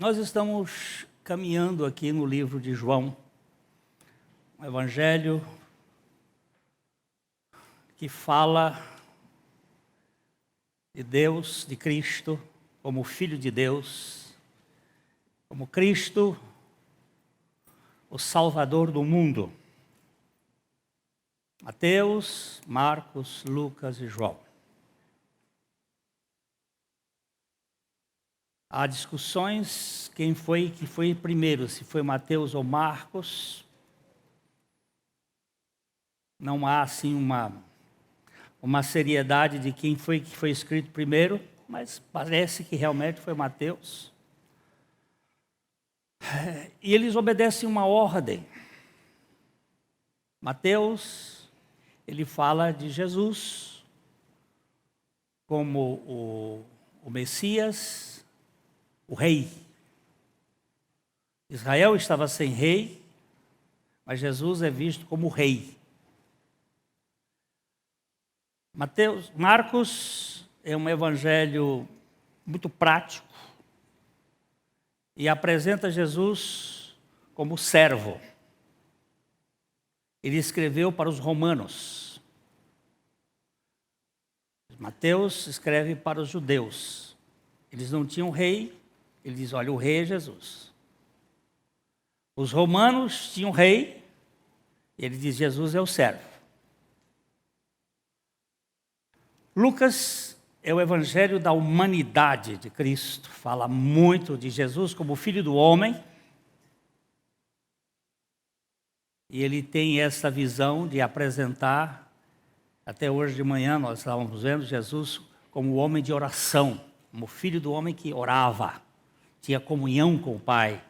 Nós estamos caminhando aqui no livro de João, um evangelho que fala de Deus, de Cristo, como Filho de Deus, como Cristo, o Salvador do mundo. Mateus, Marcos, Lucas e João. Há discussões quem foi que foi primeiro, se foi Mateus ou Marcos. Não há assim uma seriedade de quem foi que foi escrito primeiro, mas parece que realmente foi Mateus. E eles obedecem uma ordem. Mateus, ele fala de Jesus como o Messias, o rei. Israel estava sem rei, mas Jesus é visto como rei. Marcos é um evangelho muito prático e apresenta Jesus como servo. Ele escreveu para os romanos. Mateus escreve para os judeus. Eles não tinham rei. Ele diz, olha, o rei é Jesus. Os romanos tinham rei. Ele diz, Jesus é o servo. Lucas é o evangelho da humanidade de Cristo. Fala muito de Jesus como Filho do homem. E ele tem essa visão de apresentar, até hoje de manhã nós estávamos vendo Jesus como o homem de oração, como Filho do homem que orava, tinha comunhão com o Pai.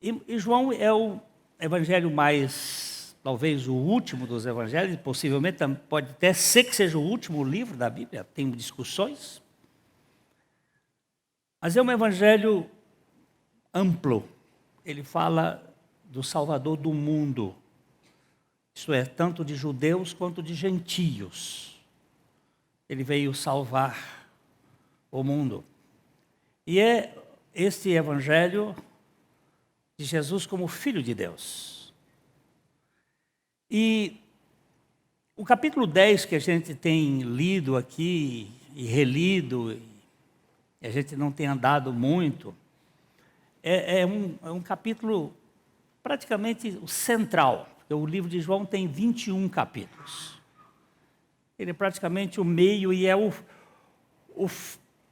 E João é o evangelho mais, talvez o último dos evangelhos, possivelmente pode até ser que seja o último livro da Bíblia, tem discussões. Mas é um evangelho amplo, ele fala do Salvador do mundo, isto é, tanto de judeus quanto de gentios. Ele veio salvar o mundo. E é este evangelho de Jesus como Filho de Deus. E o capítulo 10 que a gente tem lido aqui e relido, e a gente não tem andado muito, é um capítulo praticamente o central, porque o livro de João tem 21 capítulos. Ele é praticamente o meio e é o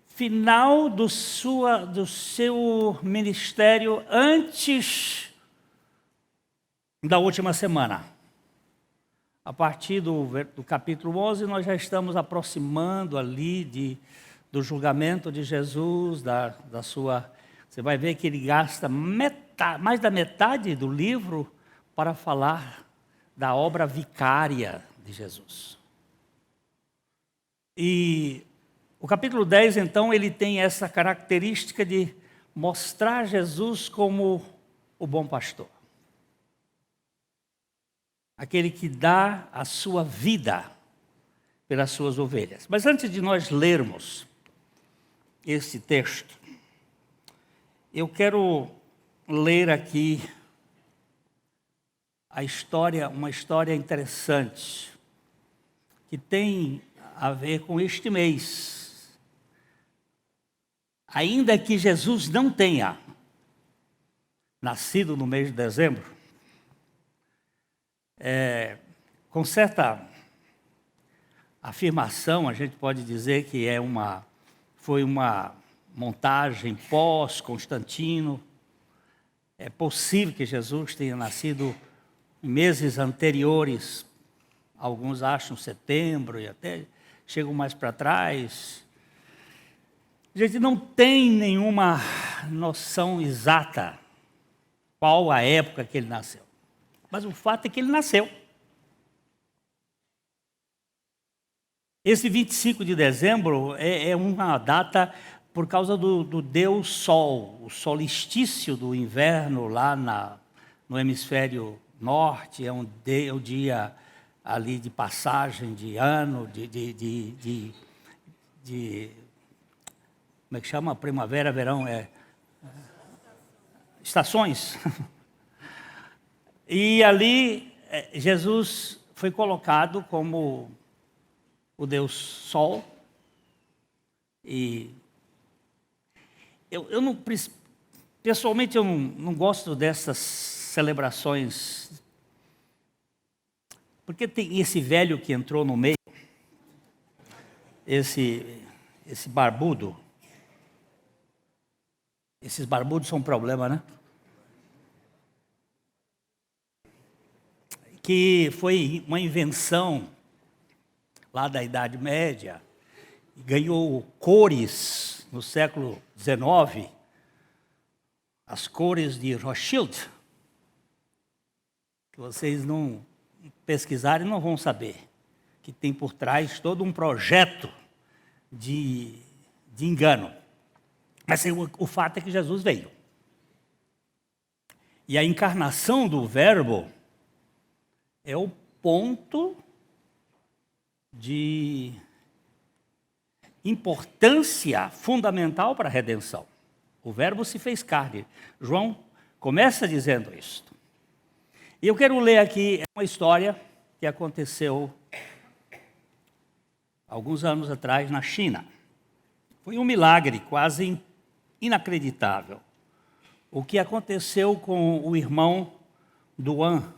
final do seu ministério antes da última semana. A partir do capítulo 11, nós já estamos aproximando ali do julgamento de Jesus, da sua... Você vai ver que ele gasta mais da metade do livro para falar da obra vicária de Jesus. E o capítulo 10, então, ele tem essa característica de mostrar Jesus como o bom pastor. Aquele que dá a sua vida pelas suas ovelhas. Mas antes de nós lermos esse texto, eu quero ler aqui uma história interessante, que tem a ver com este mês. Ainda que Jesus não tenha nascido no mês de dezembro, com certa afirmação, a gente pode dizer que foi uma montagem pós-Constantino. É possível que Jesus tenha nascido em meses anteriores, alguns acham setembro e até chegam mais para trás. A gente não tem nenhuma noção exata qual a época que ele nasceu. Mas o fato é que ele nasceu. Esse 25 de dezembro é uma data por causa do Deus Sol, o solstício do inverno lá no hemisfério norte, é o dia ali de passagem de ano, como é que chama? Primavera, verão, estações. E ali Jesus foi colocado como o Deus Sol. E eu não, pessoalmente eu não gosto dessas celebrações, porque tem esse velho que entrou no meio, esse barbudo. Esses barbudos são um problema, né? Que foi uma invenção lá da Idade Média, ganhou cores no século XIX, as cores de Rothschild, que vocês não pesquisarem não vão saber, que tem por trás todo um projeto de engano. Mas o fato é que Jesus veio. E a encarnação do Verbo é o ponto de importância fundamental para a redenção. O Verbo se fez carne. João começa dizendo isso. E eu quero ler aqui uma história que aconteceu alguns anos atrás na China. Foi um milagre quase inacreditável. O que aconteceu com o irmão Duan.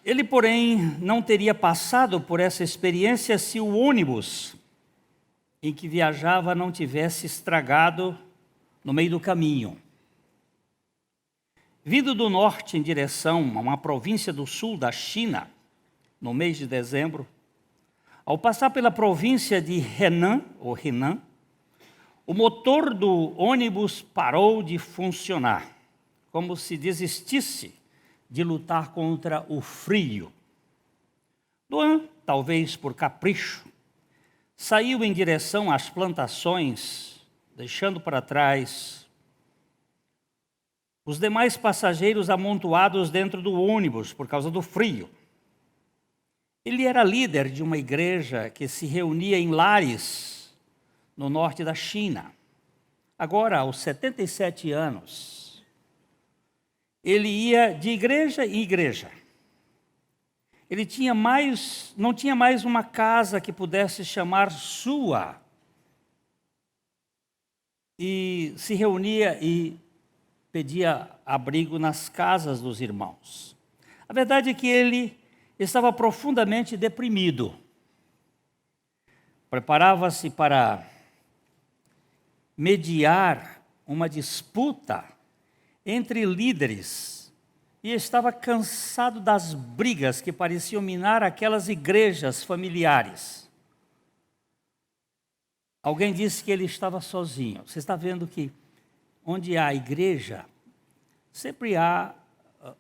Ele, porém, não teria passado por essa experiência se o ônibus em que viajava não tivesse estragado no meio do caminho. Vindo do norte em direção a uma província do sul da China, no mês de dezembro, ao passar pela província de Henan, o motor do ônibus parou de funcionar, como se desistisse de lutar contra o frio. Duan, talvez por capricho, saiu em direção às plantações, deixando para trás os demais passageiros amontoados dentro do ônibus por causa do frio. Ele era líder de uma igreja que se reunia em lares no norte da China. Agora, aos 77 anos, ele ia de igreja em igreja. Ele não tinha mais uma casa que pudesse chamar sua. E se reunia e pedia abrigo nas casas dos irmãos. A verdade é que ele estava profundamente deprimido. Preparava-se para mediar uma disputa entre líderes e estava cansado das brigas que pareciam minar aquelas igrejas familiares. Alguém disse que ele estava sozinho. Você está vendo que onde há igreja, sempre há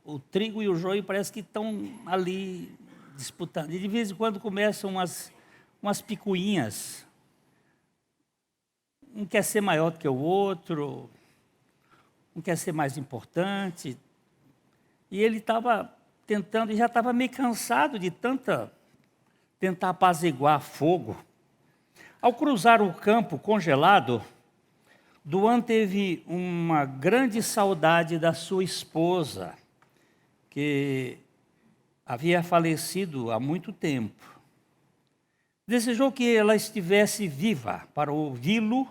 o trigo e o joio, parece que estão ali disputando. E de vez em quando começam umas picuinhas. Um quer ser maior do que o outro, um quer ser mais importante. E ele estava tentando, e já estava meio cansado de tentar apaziguar fogo. Ao cruzar o campo congelado, Duan teve uma grande saudade da sua esposa, que havia falecido há muito tempo. Desejou que ela estivesse viva para ouvi-lo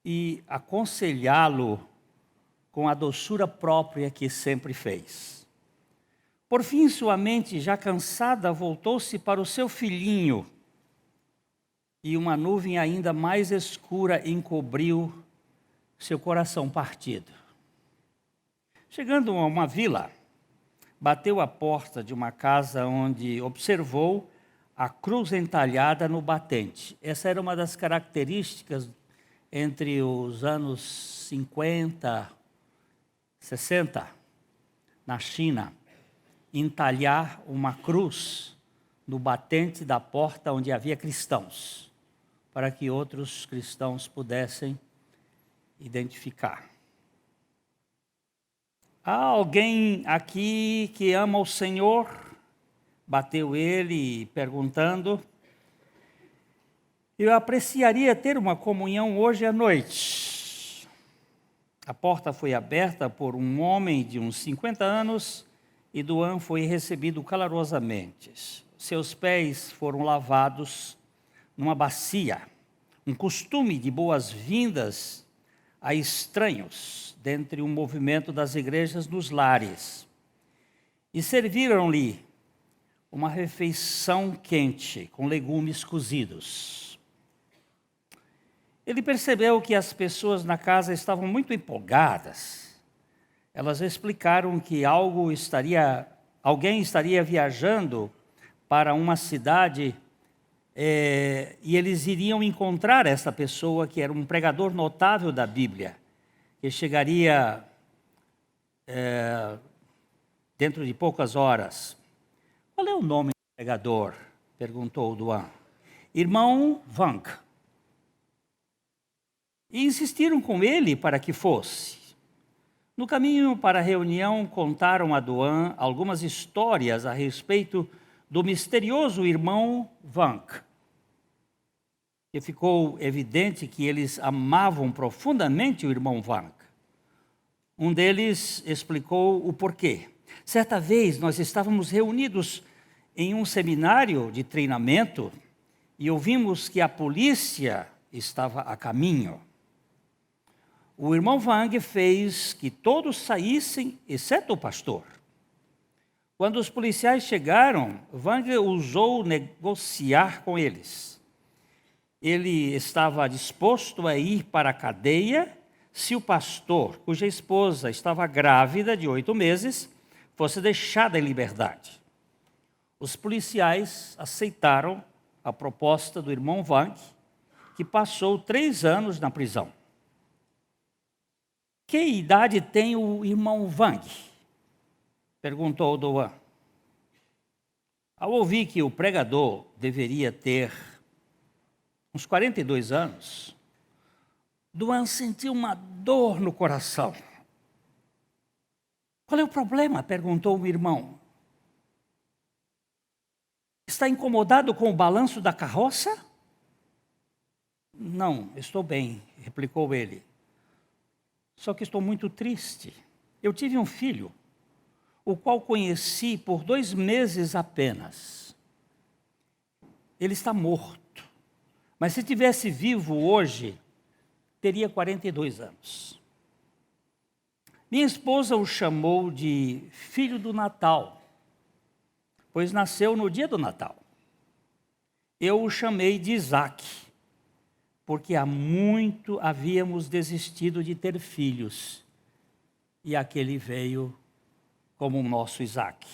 e aconselhá-lo com a doçura própria que sempre fez. Por fim, sua mente, já cansada, voltou-se para o seu filhinho, e uma nuvem ainda mais escura encobriu seu coração partido. Chegando a uma vila, bateu à porta de uma casa onde observou a cruz entalhada no batente. Essa era uma das características entre os anos 50, 60, na China, entalhar uma cruz no batente da porta onde havia cristãos, para que outros cristãos pudessem identificar. Há alguém aqui que ama o Senhor? Bateu ele perguntando. Eu apreciaria ter uma comunhão hoje à noite. A porta foi aberta por um homem de uns 50 anos e Duan foi recebido calorosamente. Seus pés foram lavados numa bacia, um costume de boas-vindas a estranhos dentre o movimento das igrejas nos lares. E serviram-lhe uma refeição quente com legumes cozidos. Ele percebeu que as pessoas na casa estavam muito empolgadas. Elas explicaram que alguém estaria viajando para uma cidade e eles iriam encontrar essa pessoa, que era um pregador notável da Bíblia, que chegaria dentro de poucas horas. Qual é o nome do pregador? Perguntou Duan. Irmão Vang. E insistiram com ele para que fosse. No caminho para a reunião, contaram a Duan algumas histórias a respeito do misterioso irmão Vang. E ficou evidente que eles amavam profundamente o irmão Vang. Um deles explicou o porquê. Certa vez nós estávamos reunidos em um seminário de treinamento e ouvimos que a polícia estava a caminho. O irmão Vang fez que todos saíssem, exceto o pastor. Quando os policiais chegaram, Vang ousou negociar com eles. Ele estava disposto a ir para a cadeia se o pastor, cuja esposa estava grávida de 8 meses, fosse deixada em liberdade. Os policiais aceitaram a proposta do irmão Vang, que passou 3 anos na prisão. Que idade tem o irmão Vang? Perguntou Duan. Ao ouvir que o pregador deveria ter uns 42 anos, Duan sentiu uma dor no coração. Qual é o problema? Perguntou o irmão. Está incomodado com o balanço da carroça? Não, estou bem, replicou ele. Só que estou muito triste. Eu tive um filho, o qual conheci por 2 meses apenas. Ele está morto. Mas se estivesse vivo hoje, teria 42 anos. Minha esposa o chamou de filho do Natal, pois nasceu no dia do Natal. Eu o chamei de Isaac, porque há muito havíamos desistido de ter filhos, e aquele veio como o nosso Isaac.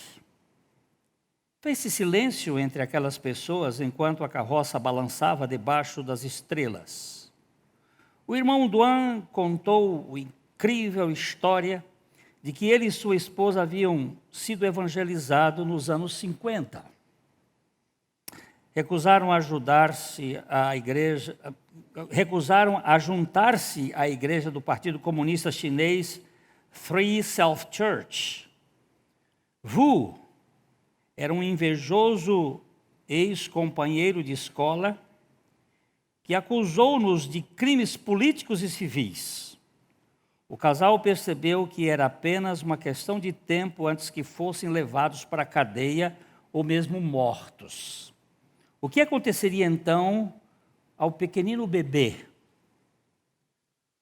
Fez-se silêncio entre aquelas pessoas enquanto a carroça balançava debaixo das estrelas. O irmão Duan contou a incrível história de que ele e sua esposa haviam sido evangelizados nos anos 50. Recusaram a juntar-se à igreja do Partido Comunista Chinês Free Self Church. Wu era um invejoso ex-companheiro de escola que acusou-nos de crimes políticos e civis. O casal percebeu que era apenas uma questão de tempo antes que fossem levados para a cadeia ou mesmo mortos. O que aconteceria então ao pequenino bebê?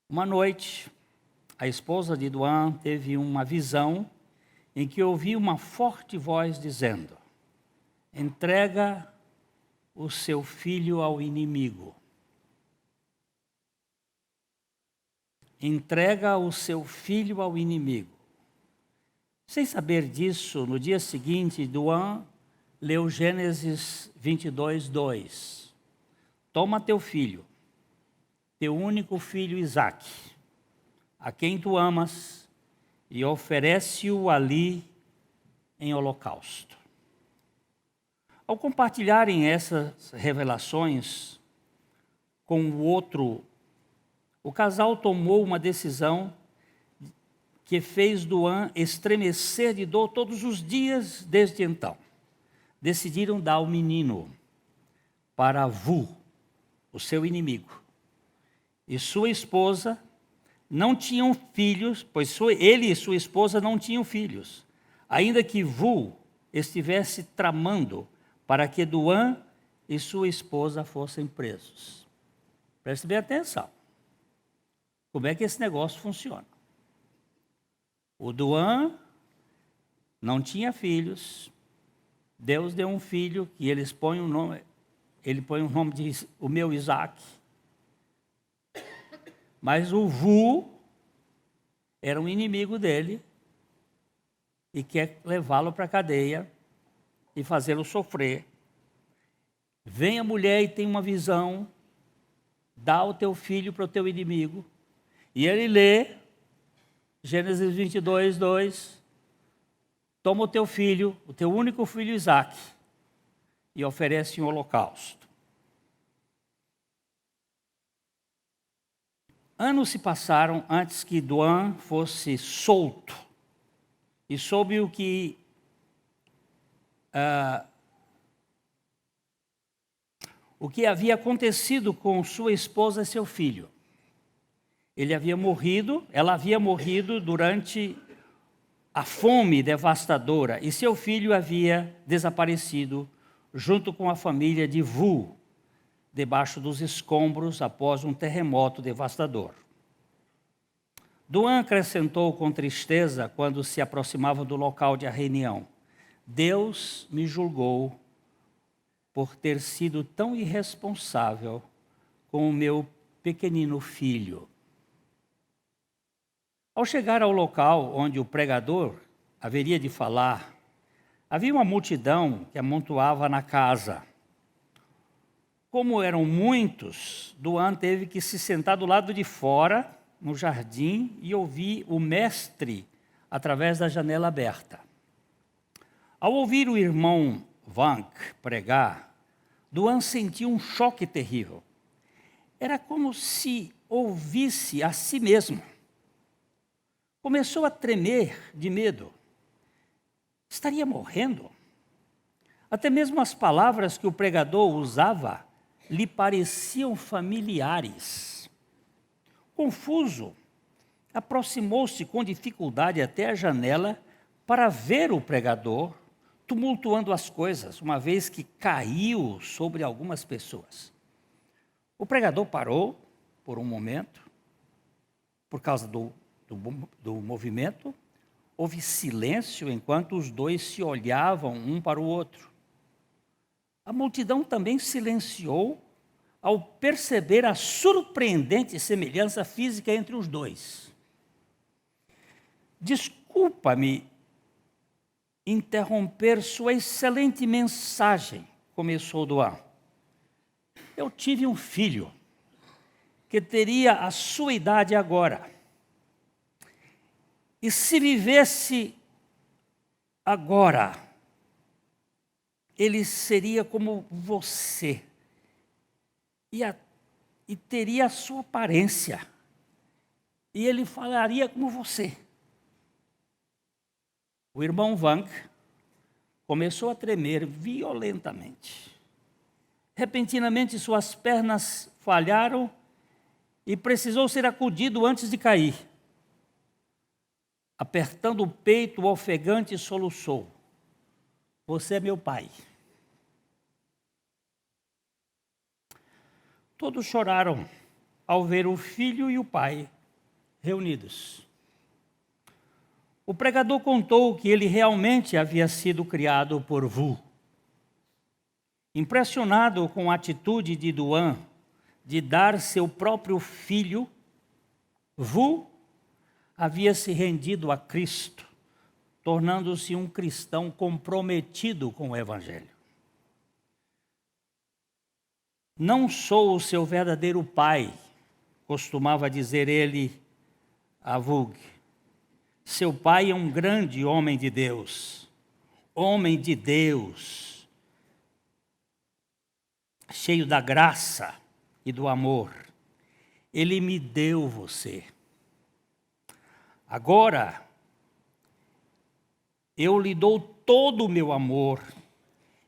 Uma noite, a esposa de Duan teve uma visão em que ouviu uma forte voz dizendo: entrega o seu filho ao inimigo. Entrega o seu filho ao inimigo. Sem saber disso, no dia seguinte, Duan leu Gênesis 22, 2. Toma teu filho, teu único filho Isaque, a quem tu amas, e oferece-o ali em holocausto. Ao compartilharem essas revelações com o outro, o casal tomou uma decisão que fez Duan estremecer de dor todos os dias desde então. Decidiram dar o menino para Wu, o seu inimigo, e sua esposa não tinham filhos, pois ele e sua esposa não tinham filhos, ainda que Vu estivesse tramando para que Duan e sua esposa fossem presos. Preste bem atenção. Como é que esse negócio funciona? O Duan não tinha filhos. Deus deu um filho que ele põe o nome de o meu Isaac. Mas o Vu era um inimigo dele e quer levá-lo para a cadeia e fazê-lo sofrer. Vem a mulher e tem uma visão, dá o teu filho para o teu inimigo. E ele lê Gênesis 22, 2, toma o teu filho, o teu único filho Isaac, e oferece um holocausto. Anos se passaram antes que Duan fosse solto e soube o que havia acontecido com sua esposa e seu filho. Ela havia morrido durante a fome devastadora e seu filho havia desaparecido junto com a família de Vu, debaixo dos escombros após um terremoto devastador. Duan acrescentou com tristeza quando se aproximava do local de reunião: Deus me julgou por ter sido tão irresponsável com o meu pequenino filho. Ao chegar ao local onde o pregador haveria de falar, havia uma multidão que amontoava na casa. Como eram muitos, Duan teve que se sentar do lado de fora, no jardim, e ouvir o mestre através da janela aberta. Ao ouvir o irmão Vank pregar, Duan sentiu um choque terrível. Era como se ouvisse a si mesmo. Começou a tremer de medo. Estaria morrendo? Até mesmo as palavras que o pregador usava lhe pareciam familiares. Confuso, aproximou-se com dificuldade até a janela para ver o pregador tumultuando as coisas, uma vez que caiu sobre algumas pessoas. O pregador parou por um momento, por causa do movimento. Houve silêncio enquanto os dois se olhavam um para o outro. A multidão também silenciou ao perceber a surpreendente semelhança física entre os dois. Desculpa-me interromper sua excelente mensagem, começou Duan. Eu tive um filho que teria a sua idade agora. E se vivesse agora, ele seria como você. E teria a sua aparência. E ele falaria como você. O irmão Vank começou a tremer violentamente. Repentinamente, suas pernas falharam e precisou ser acudido antes de cair. Apertando o peito, o ofegante soluçou: você é meu pai. Todos choraram ao ver o filho e o pai reunidos. O pregador contou que ele realmente havia sido criado por Vu. Impressionado com a atitude de Duan de dar seu próprio filho, Vu havia se rendido a Cristo, tornando-se um cristão comprometido com o Evangelho. Não sou o seu verdadeiro pai, costumava dizer ele a Vug. Seu pai é um grande homem de Deus, cheio da graça e do amor. Ele me deu você. Agora, eu lhe dou todo o meu amor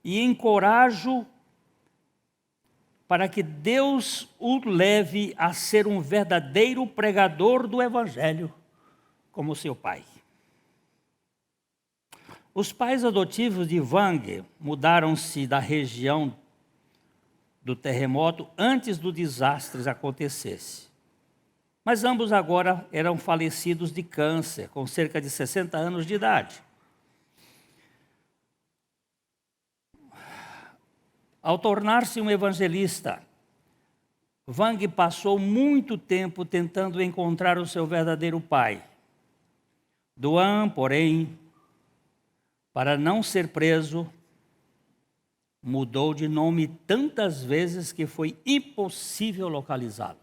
e encorajo para que Deus o leve a ser um verdadeiro pregador do Evangelho, como seu pai. Os pais adotivos de Wang mudaram-se da região do terremoto antes do desastre acontecesse. Mas ambos agora eram falecidos de câncer, com cerca de 60 anos de idade. Ao tornar-se um evangelista, Wang passou muito tempo tentando encontrar o seu verdadeiro pai. Duan, porém, para não ser preso, mudou de nome tantas vezes que foi impossível localizá-lo.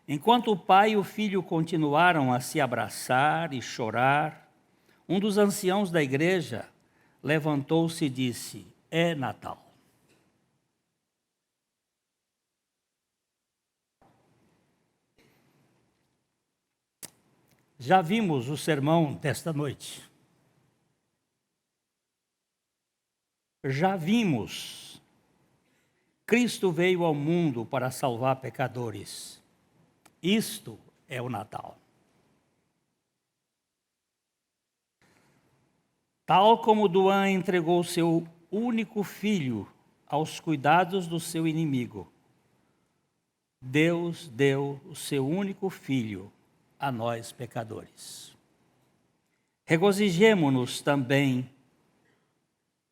Enquanto o pai e o filho continuaram a se abraçar e chorar, um dos anciãos da igreja levantou-se e disse: "É Natal." Já vimos o sermão desta noite. Já vimos. Cristo veio ao mundo para salvar pecadores. Isto é o Natal. Tal como Duan entregou seu único filho aos cuidados do seu inimigo, Deus deu o seu único filho a nós pecadores. Regozijemo-nos também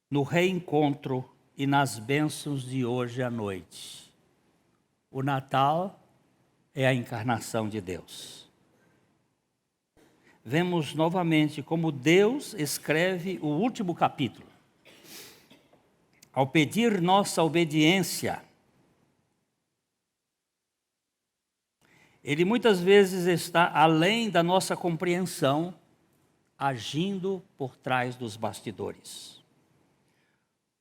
no reencontro e nas bênçãos de hoje à noite. O Natal é a encarnação de Deus. Vemos novamente como Deus escreve o último capítulo. Ao pedir nossa obediência, Ele muitas vezes está além da nossa compreensão, agindo por trás dos bastidores.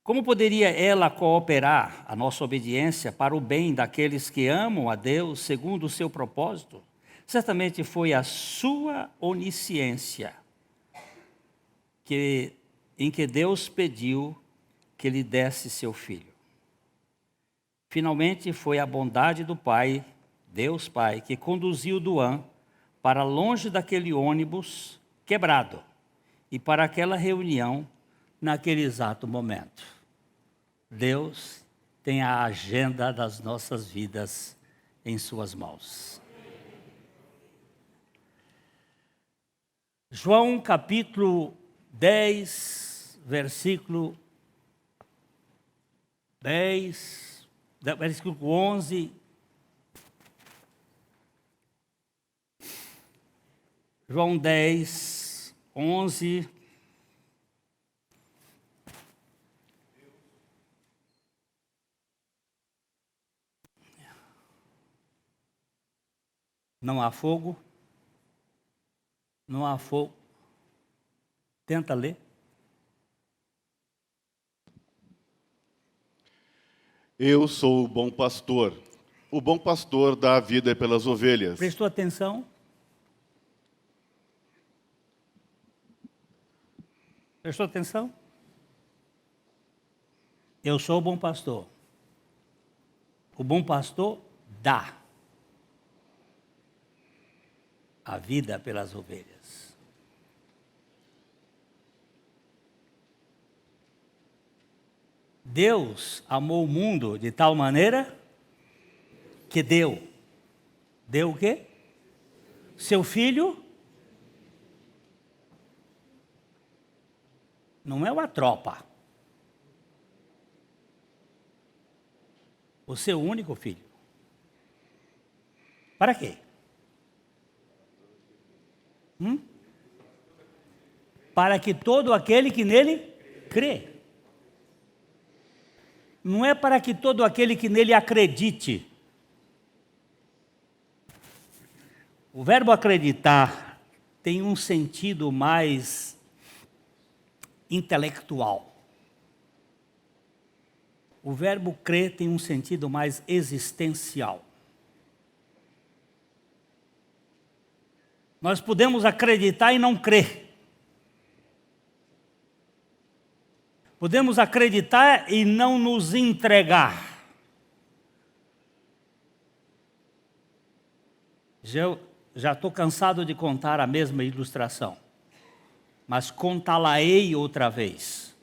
Como poderia ela cooperar a nossa obediência para o bem daqueles que amam a Deus segundo o seu propósito? Certamente foi a sua onisciência em que Deus pediu que lhe desse seu filho. Finalmente foi a bondade do Pai, Deus Pai, que conduziu Duan para longe daquele ônibus quebrado e para aquela reunião naquele exato momento. Deus tem a agenda das nossas vidas em suas mãos. João capítulo 10, versículo 10, versículo 11. João 10, 11. Não há fogo. Não há fogo. Tenta ler. Eu sou o bom pastor. O bom pastor dá a vida pelas ovelhas. Prestou atenção? Prestou atenção? Eu sou o bom pastor. O bom pastor dá a vida pelas ovelhas. Deus amou o mundo de tal maneira que deu. Deu o quê? Seu filho. Não é uma tropa. O seu único filho. Para quê? Para que todo aquele que nele crê. Não é para que todo aquele que nele acredite. O verbo acreditar tem um sentido mais intelectual. O verbo crer tem um sentido mais existencial. Nós podemos acreditar e não crer. Podemos acreditar e não nos entregar. Eu já estou cansado de contar a mesma ilustração, mas contá-la-ei outra vez.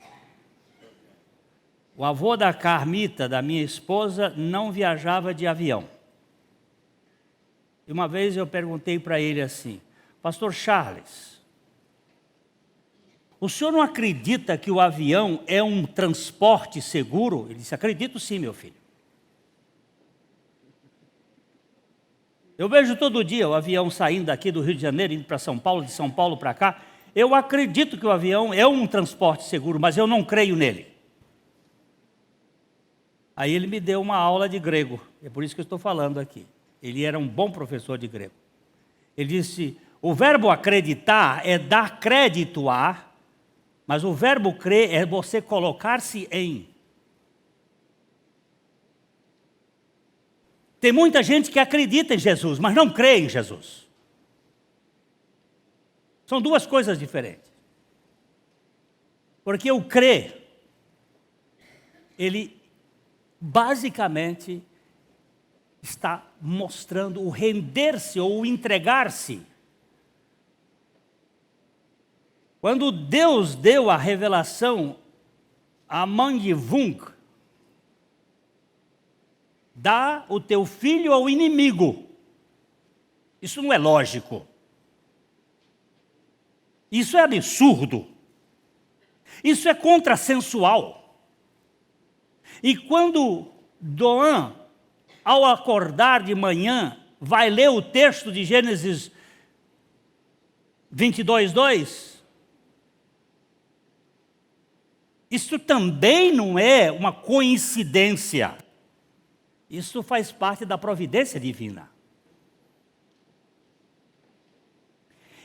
O avô da Carmita, da minha esposa, não viajava de avião. E uma vez eu perguntei para ele assim: Pastor Charles, o senhor não acredita que o avião é um transporte seguro? Ele disse: acredito sim, meu filho. Eu vejo todo dia o avião saindo daqui do Rio de Janeiro, indo para São Paulo, de São Paulo para cá. Eu acredito que o avião é um transporte seguro, mas eu não creio nele. Aí ele me deu uma aula de grego, é por isso que eu estou falando aqui. Ele era um bom professor de grego. Ele disse: o verbo acreditar é dar crédito a, mas o verbo crer é você colocar-se em. Tem muita gente que acredita em Jesus, mas não crê em Jesus. São duas coisas diferentes. Porque o crer, ele basicamente está mostrando o render-se ou o entregar-se. Quando Deus deu a revelação a Mandivung, dá o teu filho ao inimigo. Isso não é lógico. Isso é absurdo. Isso é contrassensual. E quando Doan, ao acordar de manhã, vai ler o texto de Gênesis 22:2, isso também não é uma coincidência. Isso faz parte da providência divina.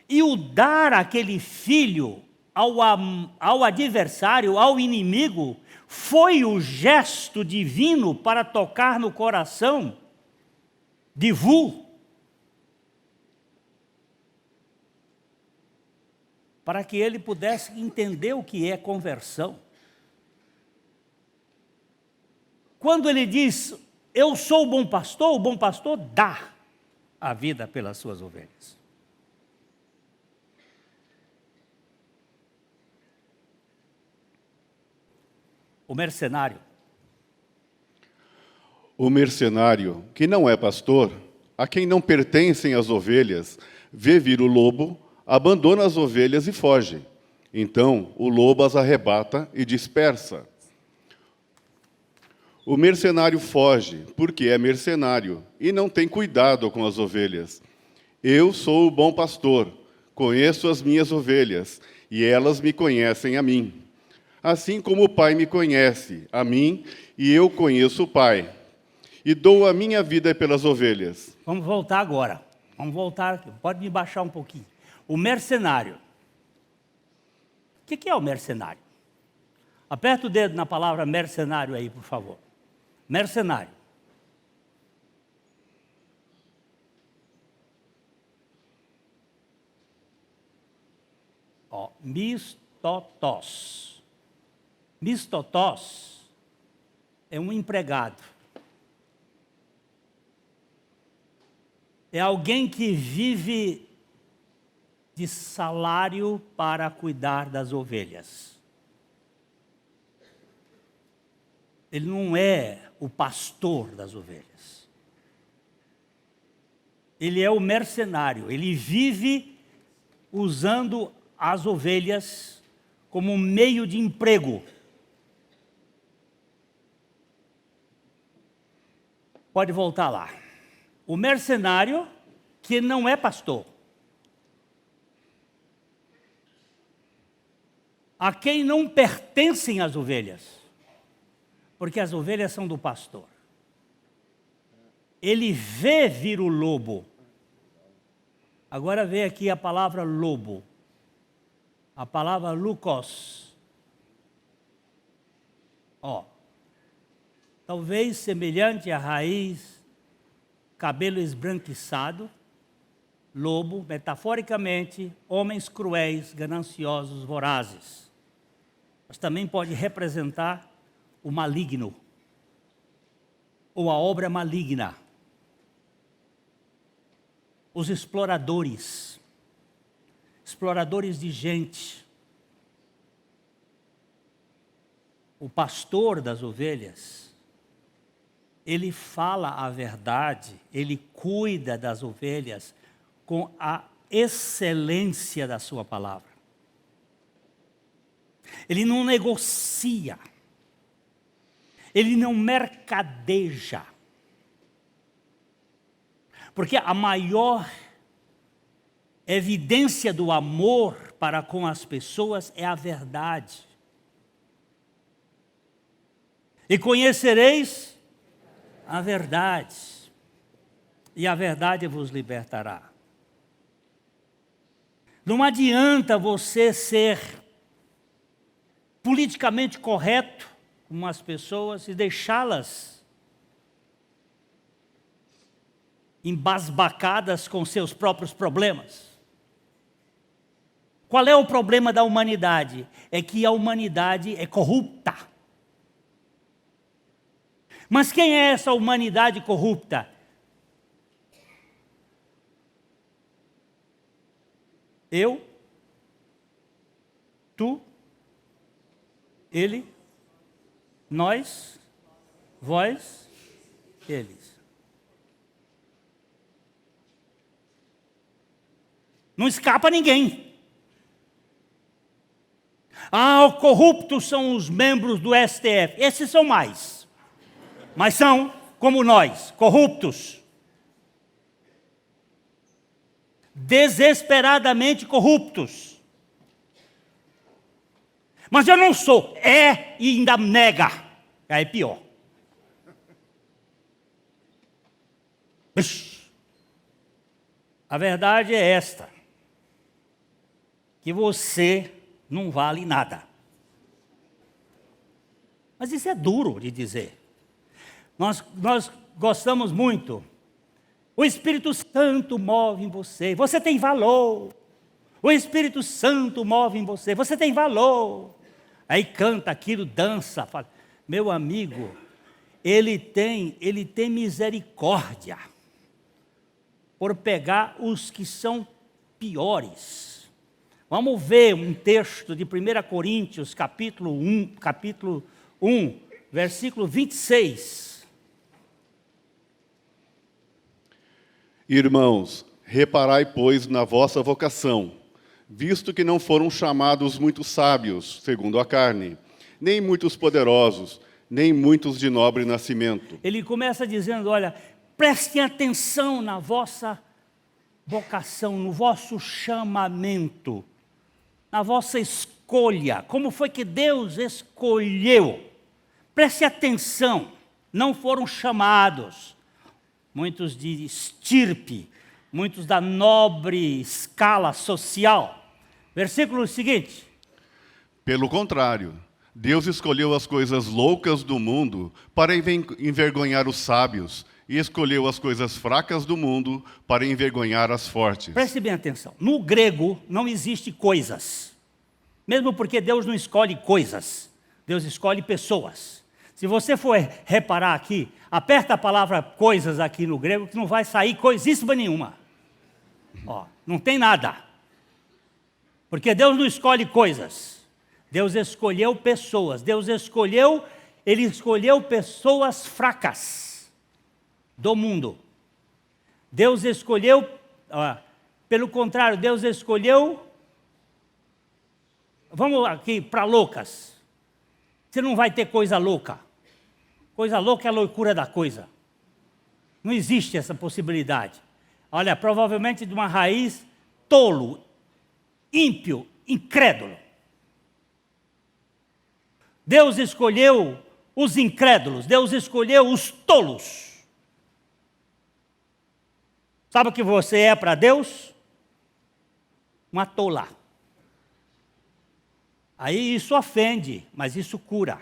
E o dar aquele filho ao adversário, ao inimigo, foi o gesto divino para tocar no coração de Vu, para que ele pudesse entender o que é conversão. Quando ele diz: eu sou o bom pastor dá a vida pelas suas ovelhas. O mercenário. O mercenário, que não é pastor, a quem não pertencem as ovelhas, vê vir o lobo, abandona as ovelhas e foge. Então o lobo as arrebata e dispersa. O mercenário foge, porque é mercenário, e não tem cuidado com as ovelhas. Eu sou o bom pastor, conheço as minhas ovelhas, e elas me conhecem a mim. Assim como o Pai me conhece, a mim, e eu conheço o Pai. E dou a minha vida pelas ovelhas. Vamos voltar agora. Vamos voltar aqui. Pode me baixar um pouquinho. O mercenário. O que é o mercenário? Aperta o dedo na palavra mercenário aí, por favor. Mercenário. Ó, mistotós. Mistotós é um empregado. É alguém que vive de salário para cuidar das ovelhas. Ele não é o pastor das ovelhas. Ele é o mercenário. Ele vive usando as ovelhas como um meio de emprego. Pode voltar lá. O mercenário que não é pastor. A quem não pertencem as ovelhas. Porque as ovelhas são do pastor. Ele vê vir o lobo. Agora vê aqui a palavra lobo. A palavra lukos. Ó. Talvez semelhante à raiz, cabelo esbranquiçado, lobo, metaforicamente, homens cruéis, gananciosos, vorazes. Mas também pode representar o maligno, ou a obra maligna. os exploradores de gente. O pastor das ovelhas, ele fala a verdade, ele cuida das ovelhas com a excelência da sua palavra. Ele não negocia, ele não mercadeja. Porque a maior evidência do amor para com as pessoas é a verdade. E conhecereis a verdade, e a verdade vos libertará. Não adianta você ser politicamente correto com as pessoas e deixá-las embasbacadas com seus próprios problemas. Qual é o problema da humanidade? É que a humanidade é corrupta. Mas quem é essa humanidade corrupta? Eu, tu, ele, nós, vós, eles. Não escapa ninguém. Corruptos são os membros do STF. Esses são mais. Mas são, como nós, corruptos. Desesperadamente corruptos. Mas eu não sou. E ainda nega. Aí é pior. A verdade é esta. Que você não vale nada. Mas isso é duro de dizer. Nós gostamos muito. O Espírito Santo move em você. Você tem valor. O Espírito Santo move em você. Você tem valor. Aí canta aquilo, dança. Fala. Meu amigo, ele tem misericórdia por pegar os que são piores. Vamos ver um texto de 1 Coríntios, capítulo 1, versículo 26. Irmãos, reparai, pois, na vossa vocação, visto que não foram chamados muitos sábios, segundo a carne, nem muitos poderosos, nem muitos de nobre nascimento. Ele começa dizendo, olha, prestem atenção na vossa vocação, no vosso chamamento, na vossa escolha. Como foi que Deus escolheu? Preste atenção, não foram chamados. Muitos de estirpe, muitos da nobre escala social. Versículo seguinte. Pelo contrário, Deus escolheu as coisas loucas do mundo para envergonhar os sábios, e escolheu as coisas fracas do mundo para envergonhar as fortes. Preste bem atenção. No grego não existe coisas. Mesmo porque Deus não escolhe coisas. Deus escolhe pessoas. Se você for reparar aqui, aperta a palavra coisas aqui no grego, que não vai sair coisíssima nenhuma. Não tem nada. Porque Deus não escolhe coisas. Deus escolheu pessoas. Ele escolheu pessoas fracas do mundo. Deus escolheu, pelo contrário, Deus escolheu, vamos aqui para loucas. Você não vai ter coisa louca. Coisa louca é a loucura da coisa. Não existe essa possibilidade. Olha, provavelmente de uma raiz tolo, ímpio, incrédulo. Deus escolheu os incrédulos, Deus escolheu os tolos. Sabe o que você é para Deus? Uma tola. Aí isso ofende, mas isso cura.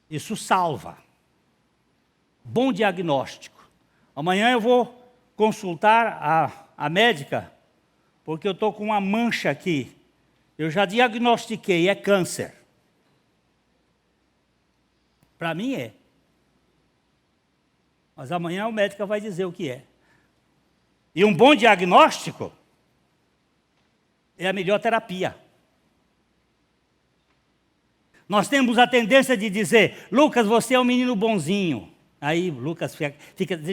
Isso salva. Bom diagnóstico. Amanhã eu vou consultar a médica, porque eu estou com uma mancha aqui. Eu já diagnostiquei, é câncer. Para mim é. Mas amanhã o médico vai dizer o que é. E um bom diagnóstico é a melhor terapia. Nós temos a tendência de dizer, Lucas, você é um menino bonzinho. Aí Lucas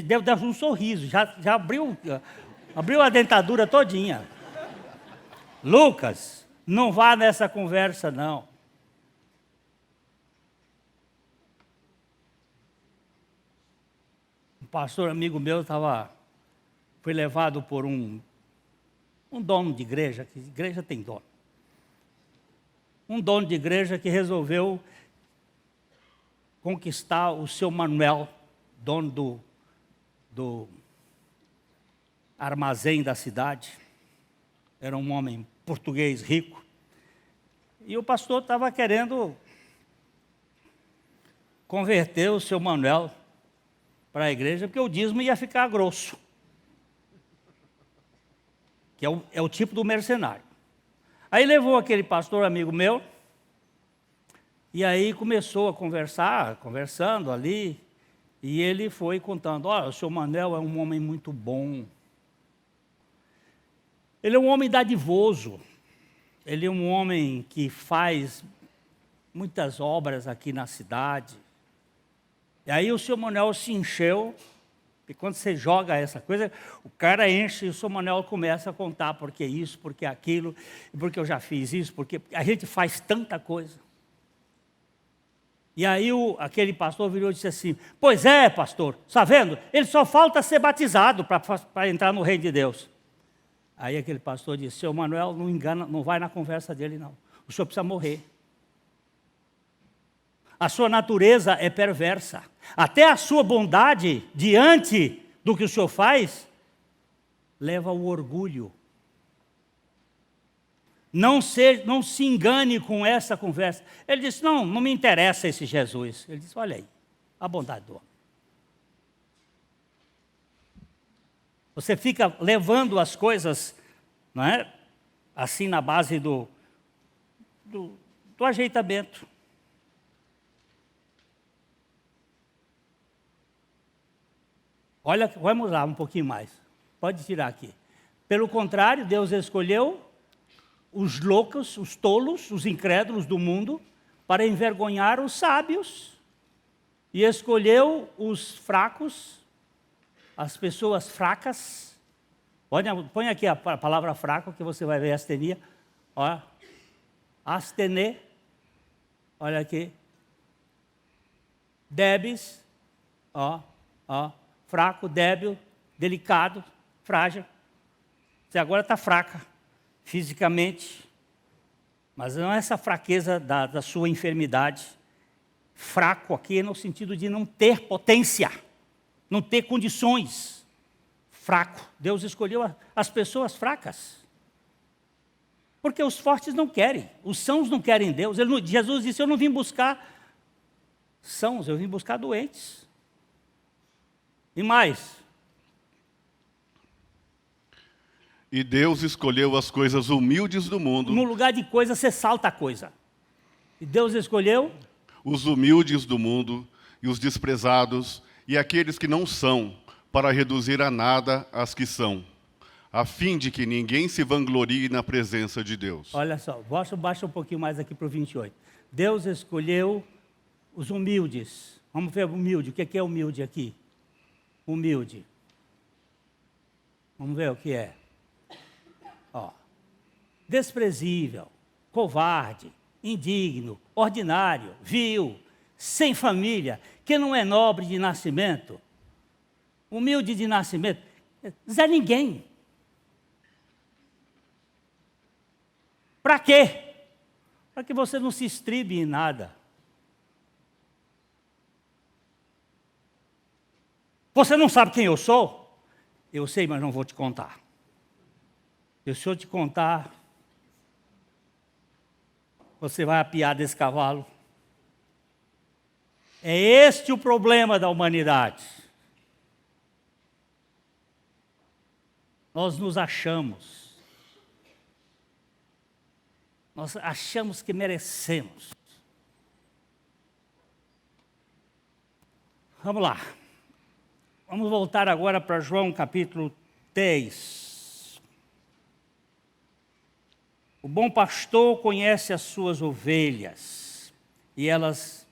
deu um sorriso, já abriu a dentadura todinha. Lucas, não vá nessa conversa, não. Um pastor amigo meu foi levado por um dono de igreja, que igreja tem dono. Um dono de igreja que resolveu conquistar o seu Manuel, dono do armazém da cidade. Era um homem português rico. E o pastor estava querendo converter o seu Manuel para a igreja, porque o dízimo ia ficar grosso. Que é o tipo do mercenário. Aí levou aquele pastor amigo meu, e aí começou a conversando ali, e ele foi contando, olha, o seu Manuel é um homem muito bom. Ele é um homem dadivoso, ele é um homem que faz muitas obras aqui na cidade. E aí o seu Manuel se encheu, e quando você joga essa coisa, o cara enche e o seu Manuel começa a contar porque isso, porque aquilo, porque eu já fiz isso, porque a gente faz tanta coisa. E aí aquele pastor virou e disse assim, pois é, pastor, está vendo? Ele só falta ser batizado para entrar no reino de Deus. Aí aquele pastor disse, seu Manuel, não engana, não vai na conversa dele não. O senhor precisa morrer. A sua natureza é perversa. Até a sua bondade, diante do que o senhor faz, leva ao orgulho. Não se engane com essa conversa. Ele disse, não me interessa esse Jesus. Ele disse, olha aí, a bondade do homem. Você fica levando as coisas, não é? Assim na base do ajeitamento. Olha, vamos lá um pouquinho mais. Pode tirar aqui. Pelo contrário, Deus escolheu os loucos, os tolos, os incrédulos do mundo, para envergonhar os sábios. E escolheu os fracos, as pessoas fracas. Põe aqui a palavra fraco, que você vai ver astenia. Ó, astené. Olha aqui. Débeis. Ó. Fraco, débil, delicado, frágil. Você agora está fraca, fisicamente, mas não é essa fraqueza da sua enfermidade. Fraco aqui é no sentido de não ter potência, não ter condições. Fraco. Deus escolheu as pessoas fracas. Porque os fortes não querem, os sãos não querem Deus. Jesus disse, eu não vim buscar sãos, eu vim buscar doentes. E mais. E Deus escolheu as coisas humildes do mundo. No lugar de coisa, você salta a coisa. E Deus escolheu? Os humildes do mundo e os desprezados e aqueles que não são, para reduzir a nada as que são, a fim de que ninguém se vanglorie na presença de Deus. Olha só, baixa um pouquinho mais aqui para o 28. Deus escolheu os humildes. Vamos ver humilde. O que é humilde aqui? Humilde. Vamos ver o que é. Ó. Desprezível, covarde, indigno, ordinário, vil, sem família, que não é nobre de nascimento, humilde de nascimento, Zé Ninguém. Para quê? Para que você não se estribe em nada. Você não sabe quem eu sou? Eu sei, mas não vou te contar. E se eu te contar, você vai apiar desse cavalo. É este o problema da humanidade. Nós nos achamos. Nós achamos que merecemos. Vamos lá. Vamos voltar agora para João capítulo 10. O bom pastor conhece as suas ovelhas, e elas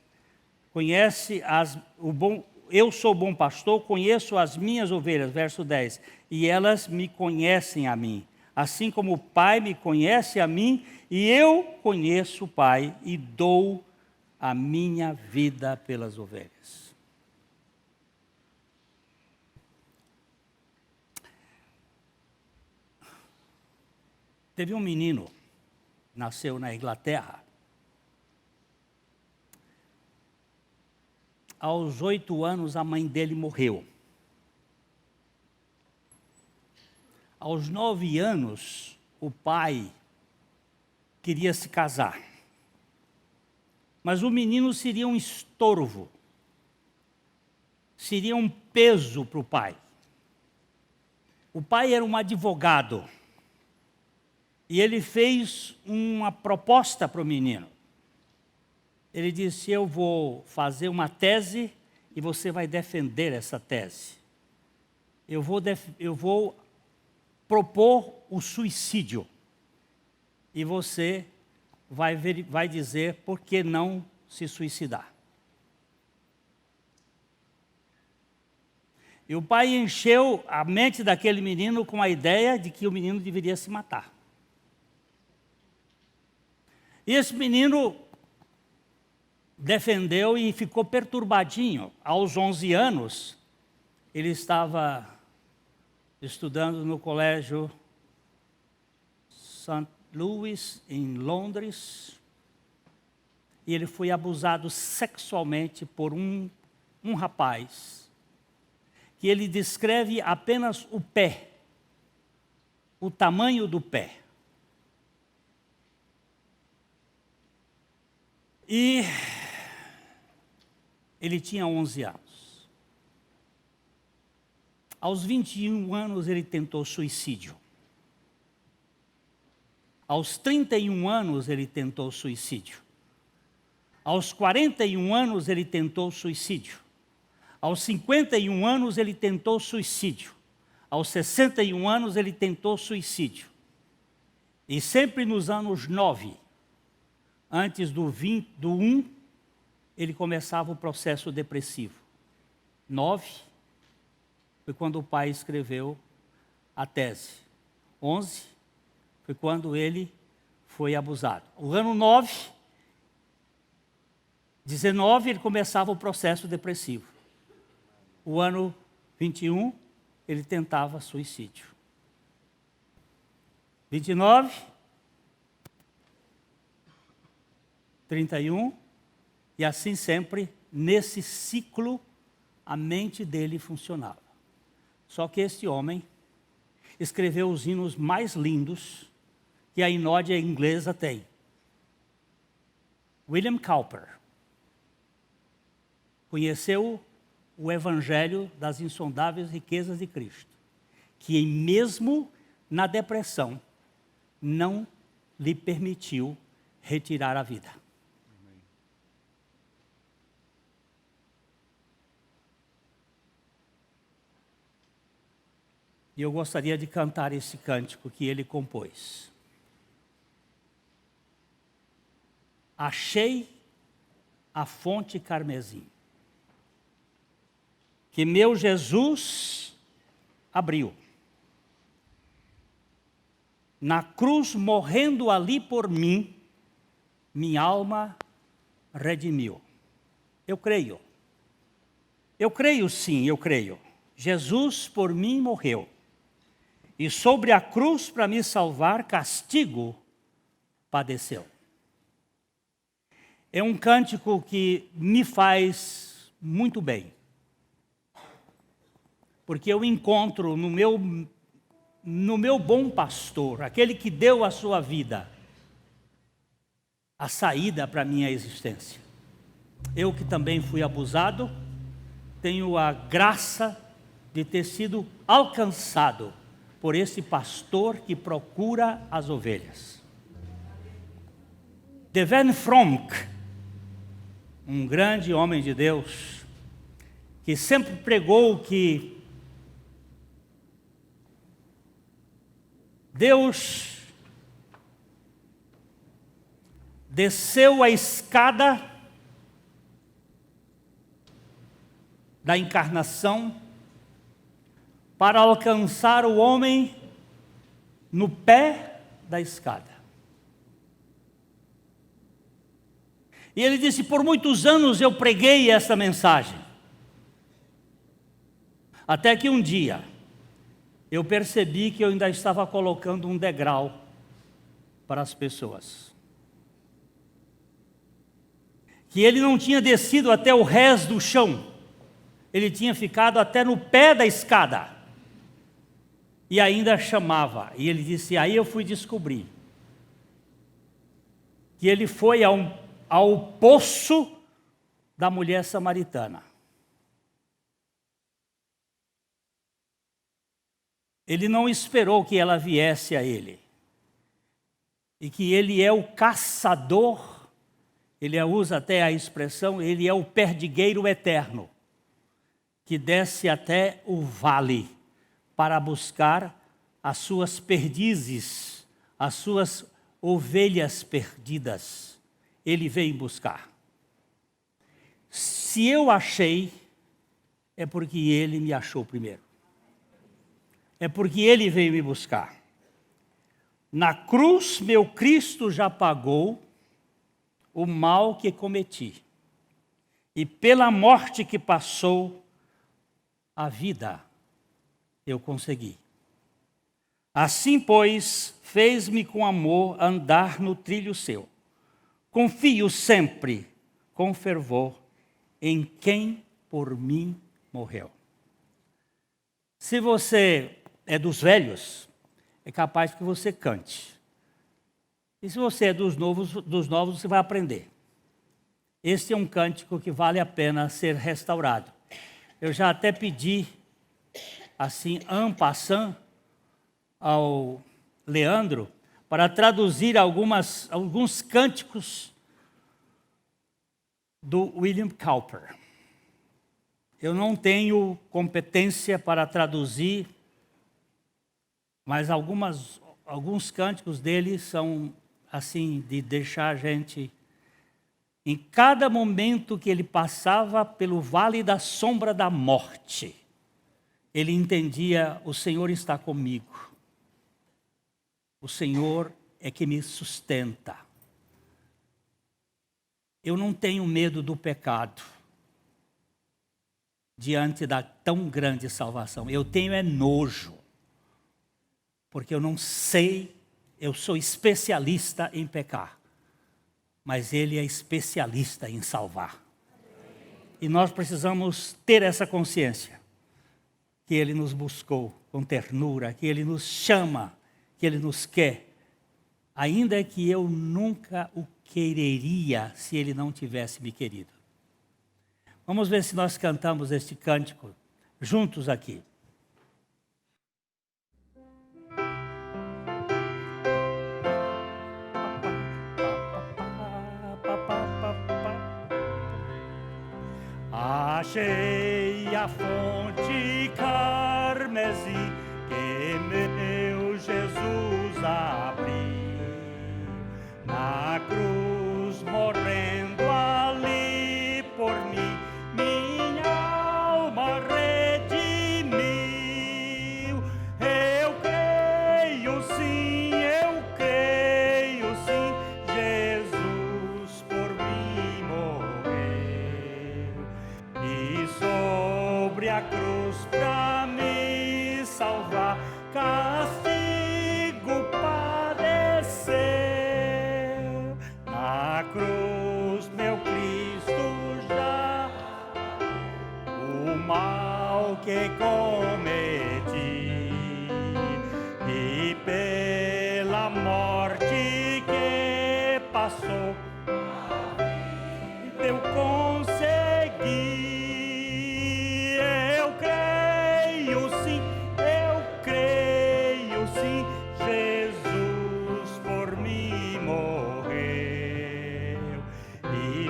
conhecem eu sou bom pastor, conheço as minhas ovelhas, verso 10, e elas me conhecem a mim, assim como o Pai me conhece a mim, e eu conheço o Pai, e dou a minha vida pelas ovelhas. Teve um menino, nasceu na Inglaterra. Aos 8 anos, a mãe dele morreu. Aos 9 anos, o pai queria se casar. Mas o menino seria um estorvo. Seria um peso para o pai. O pai era um advogado. E ele fez uma proposta para o menino. Ele disse: eu vou fazer uma tese e você vai defender essa tese. Eu vou propor o suicídio. E você vai dizer por que não se suicidar. E o pai encheu a mente daquele menino com a ideia de que o menino deveria se matar. E esse menino defendeu e ficou perturbadinho. Aos 11 anos, ele estava estudando no colégio St. Louis, em Londres, e ele foi abusado sexualmente por um rapaz, que ele descreve apenas o pé, o tamanho do pé. E ele tinha 11 anos. Aos 21 anos, ele tentou suicídio. Aos 31 anos, ele tentou suicídio. Aos 41 anos, ele tentou suicídio. Aos 51 anos, ele tentou suicídio. Aos 61 anos, ele tentou suicídio. E sempre nos anos 9, antes do 1, ele começava o processo depressivo. 9 foi quando o pai escreveu a tese. 11 foi quando ele foi abusado. O ano 9, 19, ele começava o processo depressivo. O ano 21, ele tentava suicídio. 29, 31, e assim sempre, nesse ciclo, a mente dele funcionava. Só que este homem escreveu os hinos mais lindos que a inódia inglesa tem. William Cowper conheceu o Evangelho das insondáveis riquezas de Cristo, que mesmo na depressão não lhe permitiu retirar a vida. E eu gostaria de cantar esse cântico que ele compôs. Achei a fonte carmesim, que meu Jesus abriu. Na cruz, morrendo ali por mim, minha alma redimiu. Eu creio. Eu creio sim, eu creio. Jesus por mim morreu. E sobre a cruz, para me salvar, castigo padeceu. É um cântico que me faz muito bem. Porque eu encontro no meu bom pastor, aquele que deu a sua vida, a saída para a minha existência. Eu que também fui abusado, tenho a graça de ter sido alcançado por esse pastor que procura as ovelhas. De Van Fronk, um grande homem de Deus, que sempre pregou que Deus desceu a escada da encarnação para alcançar o homem no pé da escada. E ele disse: por muitos anos eu preguei essa mensagem. Até que um dia, eu percebi que eu ainda estava colocando um degrau para as pessoas. Que ele não tinha descido até o rés do chão. Ele tinha ficado até no pé da escada. E ainda chamava. E ele disse: aí eu fui descobrir que ele foi ao poço da mulher samaritana. Ele não esperou que ela viesse a ele. E que ele é o caçador, ele usa até a expressão, ele é o perdigueiro eterno, que desce até o vale para buscar as suas perdizes, as suas ovelhas perdidas. Ele veio buscar. Se eu achei, é porque ele me achou primeiro. É porque ele veio me buscar. Na cruz, meu Cristo já pagou o mal que cometi. E pela morte que passou, a vida eu consegui. Assim, pois, fez-me com amor andar no trilho seu. Confio sempre, com fervor, em quem por mim morreu. Se você é dos velhos, é capaz que você cante. E se você é dos novos, você vai aprender. Este é um cântico que vale a pena ser restaurado. Eu já até pedi, assim, en passant, ao Leandro, para traduzir alguns cânticos do William Cowper. Eu não tenho competência para traduzir, mas alguns cânticos dele são assim, de deixar a gente... Em cada momento que ele passava pelo vale da sombra da morte, ele entendia: o Senhor está comigo. O Senhor é que me sustenta. Eu não tenho medo do pecado diante da tão grande salvação. Eu tenho é nojo, porque eu não sei, eu sou especialista em pecar, mas Ele é especialista em salvar. E nós precisamos ter essa consciência, que Ele nos buscou com ternura, que Ele nos chama, que Ele nos quer, ainda que eu nunca o quereria se Ele não tivesse me querido. Vamos ver se nós cantamos este cântico juntos aqui. Achei a fonte carmesi que meu Jesus abriu, na cruz morrendo ali por mim, minha alma redimiu. Eu creio sim, Jesus por mim morreu, e sobre a cruz pra me salvar, castigo padeceu. Na cruz meu Cristo já o mal que cometi, e pela morte que passou eu consegui. Eu creio sim, Jesus por mim morreu, e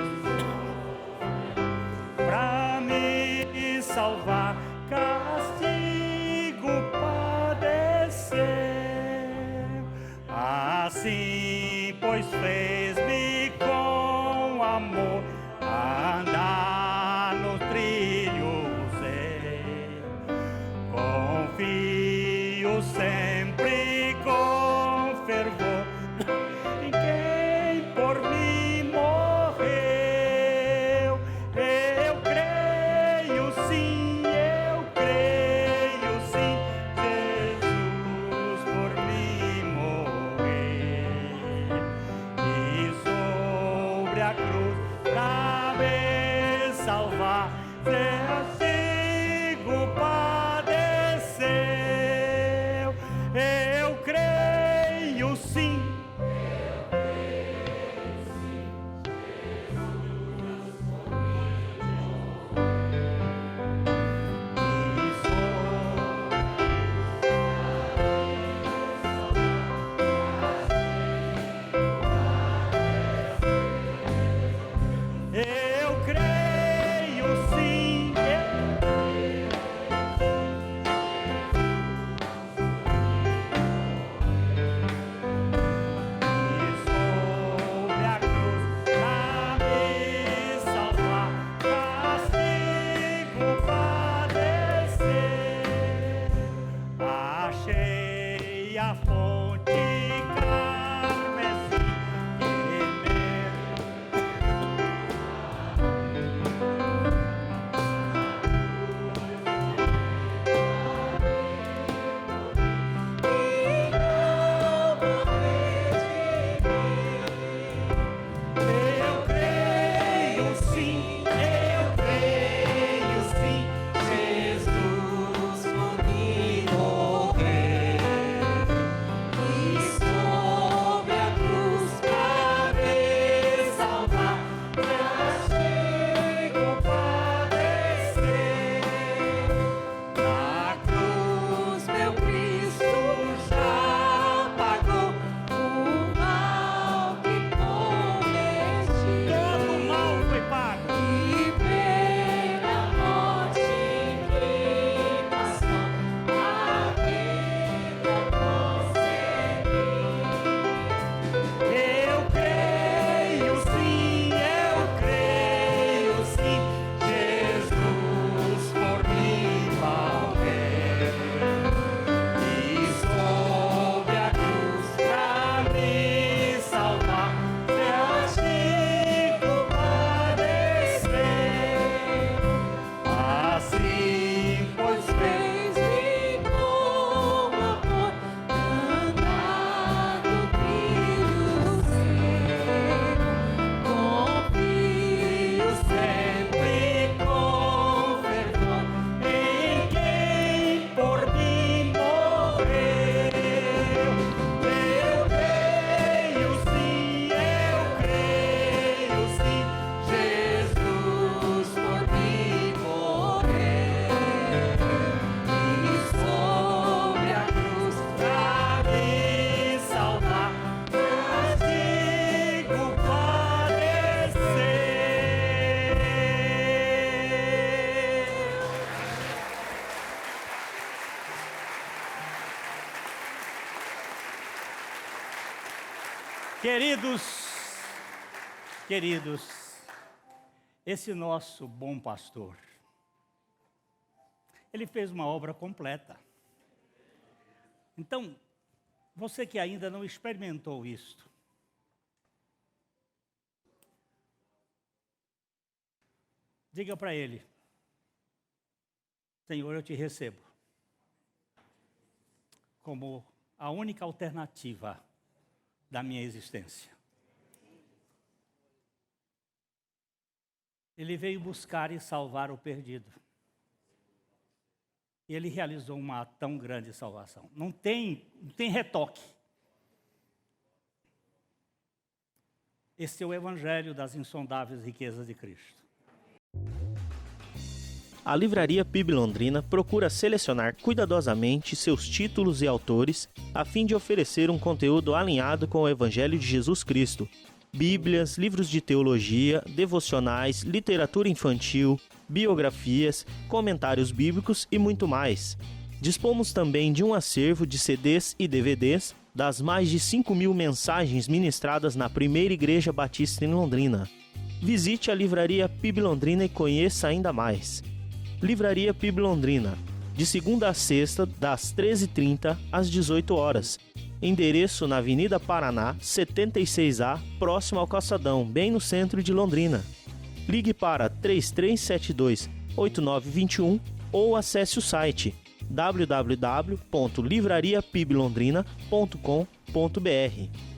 pra me salvar, castigo padeceu. sempre com fervor em quem por mim morreu. Eu creio sim, Jesus por mim morreu. E sobre a cruz pra me salvar, castigo padeceu. Eu creio sim. Eu creio sim. Sobre a cruz pra me salvar, castigo padecer. Achei a fonte carmesim que eu creio sim, Jesus por mim morreu. E sobre a cruz pra me salvar, castigo padecer. Na cruz meu Cristo já pagou o mal que cometi. Todo mal foi pago. E pela morte que passou, a vida consegui. Eu creio sim, Jesus por mim morreu. E sobre a cruz pra me salvar, castigo padecer. Assim, pois fez-me com amor, andar no trilho seu. Confio sempre com fervor em quem por mim morreu. Eu creio sim, Jesus por mim morreu. E sobre a cruz pra me salvar, castigo padecer. Queridos, esse nosso bom pastor, ele fez uma obra completa. Então, você que ainda não experimentou isto, diga para ele: Senhor, eu te recebo como a única alternativa da minha existência. Ele veio buscar e salvar o perdido. E ele realizou uma tão grande salvação. Não tem retoque. Esse é o evangelho das insondáveis riquezas de Cristo. A Livraria PIB Londrina procura selecionar cuidadosamente seus títulos e autores a fim de oferecer um conteúdo alinhado com o Evangelho de Jesus Cristo. Bíblias, livros de teologia, devocionais, literatura infantil, biografias, comentários bíblicos e muito mais. Dispomos também de um acervo de CDs e DVDs das mais de 5.000 mensagens ministradas na Primeira Igreja Batista em Londrina. Visite a Livraria PIB Londrina e conheça ainda mais. Livraria PIB Londrina, de segunda a sexta, das 13h30 às 18 horas. Endereço na Avenida Paraná, 76A, próximo ao Calçadão, bem no centro de Londrina. Ligue para 3372-8921 ou acesse o site www.livrariapiblondrina.com.br.